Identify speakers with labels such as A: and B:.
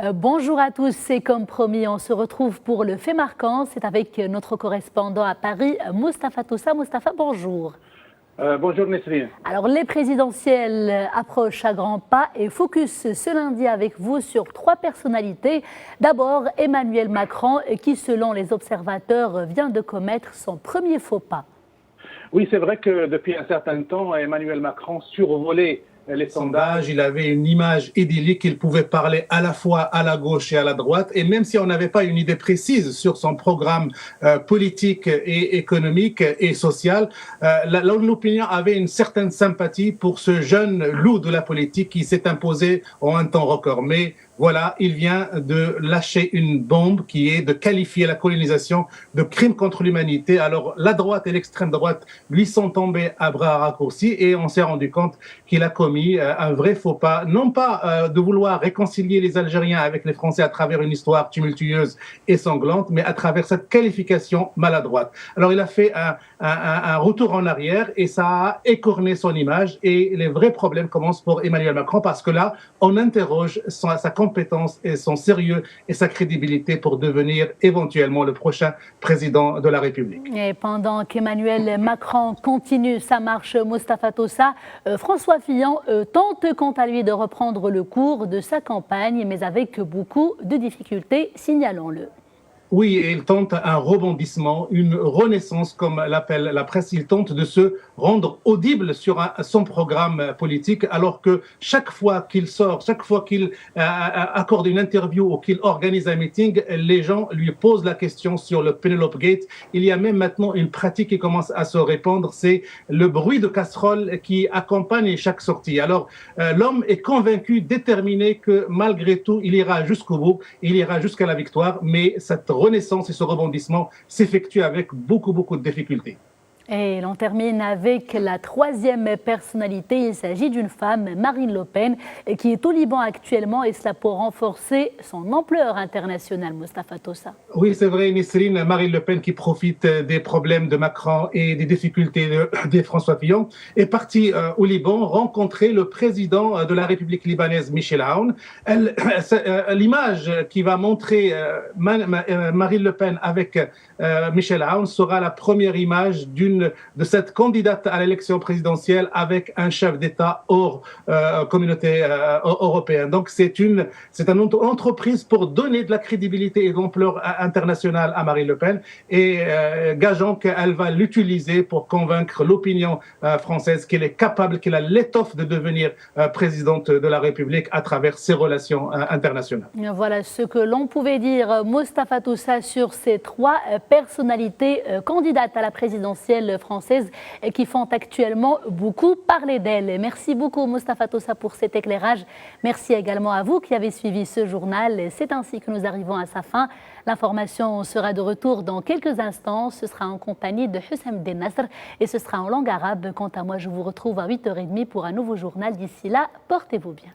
A: Bonjour à tous, et comme promis, on se retrouve pour le fait marquant. C'est avec notre correspondant à Paris, Mustapha Toussa. Mustapha, bonjour.
B: Bonjour Nesrine.
A: Alors, les présidentielles approchent à grands pas et focus ce lundi avec vous sur trois personnalités. D'abord, Emmanuel Macron, qui, selon les observateurs, vient de commettre son premier faux pas.
B: Oui, c'est vrai que depuis un certain temps, Emmanuel Macron survolait les sondages.
C: Il avait une image idyllique, il pouvait parler à la fois à la gauche et à la droite. Et même si on n'avait pas une idée précise sur son programme politique et économique et social, l'opinion avait une certaine sympathie pour ce jeune loup de la politique qui s'est imposé en un temps record. Mais voilà, il vient de lâcher une bombe qui est de qualifier la colonisation de crime contre l'humanité. Alors la droite et l'extrême droite lui sont tombés à bras raccourcis et on s'est rendu compte qu'il a commis un vrai faux pas, non pas de vouloir réconcilier les Algériens avec les Français à travers une histoire tumultueuse et sanglante, mais à travers cette qualification maladroite. Alors il a fait un retour en arrière et ça a écorné son image et les vrais problèmes commencent pour Emmanuel Macron parce que là, on interroge sa compétence et son sérieux et sa crédibilité pour devenir éventuellement le prochain président de la République.
A: Et pendant qu'Emmanuel Macron continue sa marche, Mustapha Toussa, François Fillon tente quant à lui de reprendre le cours de sa campagne, mais avec beaucoup de difficultés, signalons-le.
C: Oui, il tente un rebondissement, une renaissance, comme l'appelle la presse. Il tente de se rendre audible sur son programme politique, alors que chaque fois qu'il sort, chaque fois qu'il accorde une interview ou qu'il organise un meeting, les gens lui posent la question sur le Penelope Gate. Il y a même maintenant une pratique qui commence à se répandre, c'est le bruit de casserole qui accompagne chaque sortie. Alors, l'homme est convaincu, déterminé que malgré tout, il ira jusqu'au bout, il ira jusqu'à la victoire, mais cette renaissance et ce rebondissement s'effectuent avec beaucoup de difficultés.
A: Et l'on termine avec la troisième personnalité. Il s'agit d'une femme, Marine Le Pen, qui est au Liban actuellement, et cela pour renforcer son ampleur internationale, Mustapha Toussa.
C: Oui, c'est vrai, Nesrine, Marine Le Pen qui profite des problèmes de Macron et des difficultés de François Fillon est partie au Liban rencontrer le président de la République libanaise, Michel Aoun. L'image qui va montrer Marine Le Pen avec Michel Aoun sera la première image de cette candidate à l'élection présidentielle avec un chef d'État hors communauté européenne. Donc c'est une entreprise pour donner de la crédibilité et de l'ampleur internationale à Marine Le Pen et gageons qu'elle va l'utiliser pour convaincre l'opinion française qu'elle est capable, qu'elle a l'étoffe de devenir présidente de la République à travers ses relations internationales.
A: Voilà ce que l'on pouvait dire, Mustapha Toussa, sur ces trois personnalités candidates à la présidentielle française qui font actuellement beaucoup parler d'elle. Merci beaucoup Mustapha Toussa pour cet éclairage. Merci également à vous qui avez suivi ce journal. C'est ainsi que nous arrivons à sa fin. L'information sera de retour dans quelques instants. Ce sera en compagnie de Hussam Den Nasr et ce sera en langue arabe. Quant à moi, je vous retrouve à 8h30 pour un nouveau journal. D'ici là, portez-vous bien.